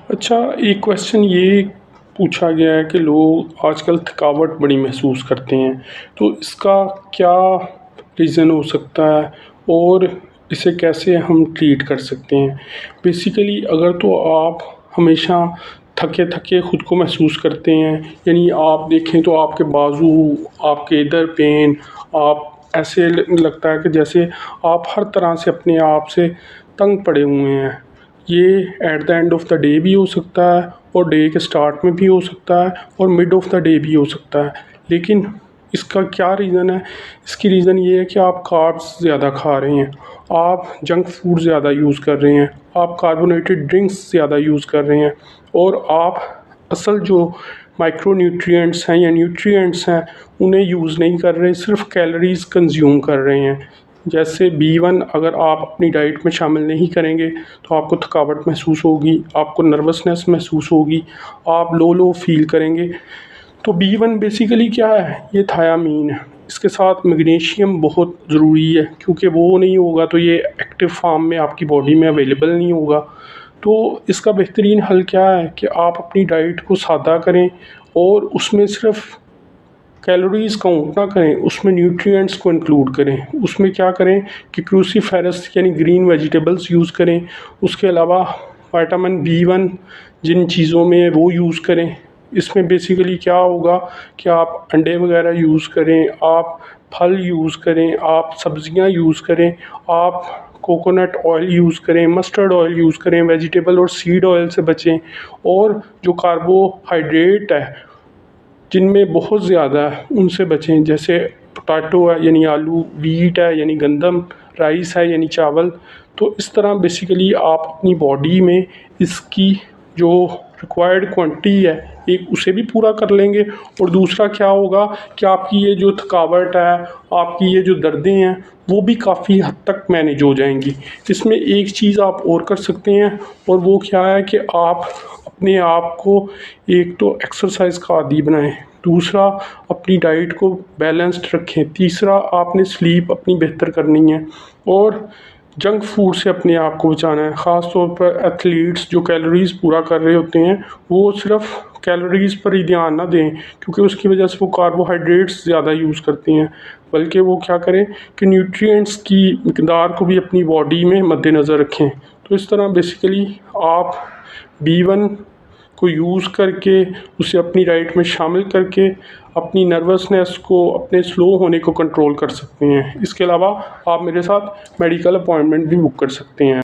अच्छा, एक क्वेश्चन ये पूछा गया है कि लोग आजकल थकावट बड़ी महसूस करते हैं, तो इसका क्या रीज़न हो सकता है और इसे कैसे हम ट्रीट कर सकते हैं? बेसिकली अगर तो आप हमेशा थके-थके खुद को महसूस करते हैं, यानी आप देखें तो आपके बाजू, आपके इधर पेन, आप ऐसे लगता है कि जैसे आप हर तरह से अपने आप से तंग पड़े हुए हैं। ये at the end of the day भी हो सकता है और डे के स्टार्ट में भी हो सकता है और मिड ऑफ द डे भी हो सकता है। लेकिन इसका क्या रीज़न है? इसकी रीज़न ये है कि आप कार्ब्स ज़्यादा खा रहे हैं, आप जंक फूड ज़्यादा यूज़ कर रहे हैं, आप कार्बोनेटेड ड्रिंक्स ज़्यादा यूज़ कर रहे हैं और आप असल जो माइक्रो न्यूट्रिएंट्स हैं या न्यूट्रिएंट्स हैं उन्हें यूज़ नहीं कर रहे, सिर्फ कैलोरीज़ कंज्यूम कर रहे हैं। जैसे B1 अगर आप अपनी डाइट में शामिल नहीं करेंगे तो आपको थकावट महसूस होगी, आपको नर्वसनेस महसूस होगी, आप लो फील करेंगे। तो B1 बेसिकली क्या है? ये थायामीन है। इसके साथ मैग्नीशियम बहुत ज़रूरी है क्योंकि वो नहीं होगा तो ये एक्टिव फॉर्म में आपकी बॉडी में अवेलेबल नहीं होगा। तो इसका बेहतरीन हल क्या है कि आप अपनी डाइट को सादा करें और उसमें सिर्फ़ कैलोरीज़ काउंट ना करें, उसमें न्यूट्रिएंट्स को इंक्लूड करें। उसमें क्या करें कि क्रूसीफेरस यानी ग्रीन वेजिटेबल्स यूज़ करें। उसके अलावा विटामिन B1 जिन चीज़ों में है वो यूज़ करें। इसमें बेसिकली क्या होगा कि आप अंडे वगैरह यूज़ करें, आप फल यूज़ करें, आप सब्ज़ियाँ यूज़ करें, आप कोकोनट ऑयल यूज़ करें, मस्टर्ड ऑयल यूज़ करें, वेजिटेबल और सीड ऑयल से बचें। और जो कार्बोहाइड्रेट है जिनमें बहुत ज़्यादा है उनसे बचें, जैसे पोटैटो है यानी आलू, व्हीट है यानी गंदम, राइस है यानी चावल। तो इस तरह बेसिकली आप अपनी बॉडी में इसकी जो रिक्वायर्ड क्वांटिटी है एक उसे भी पूरा कर लेंगे और दूसरा क्या होगा कि आपकी ये जो थकावट है, आपकी ये जो दर्दें हैं वो भी काफ़ी हद तक मैनेज हो जाएंगी। इसमें एक चीज़ आप और कर सकते हैं और वो क्या है कि आप अपने आप को एक तो एक्सरसाइज का आदी बनाएं, दूसरा अपनी डाइट को बैलेंस्ड रखें, तीसरा आपने स्लीप अपनी बेहतर करनी है और जंक फूड से अपने आप को बचाना है। ख़ास तौर पर एथलीट्स जो कैलोरीज़ पूरा कर रहे होते हैं वो सिर्फ कैलोरीज़ पर ही ध्यान ना दें क्योंकि उसकी वजह से वो कार्बोहाइड्रेट्स ज़्यादा यूज़ करते हैं, बल्कि वो क्या करें कि न्यूट्रिएंट्स की मिकदार को भी अपनी बॉडी में मद्देनज़र रखें। तो इस तरह बेसिकली आप B1 को यूज़ करके उसे अपनी डाइट में शामिल करके अपनी नर्वसनेस को, अपने स्लो होने को कंट्रोल कर सकते हैं। इसके अलावा आप मेरे साथ मेडिकल अपॉइंटमेंट भी बुक कर सकते हैं।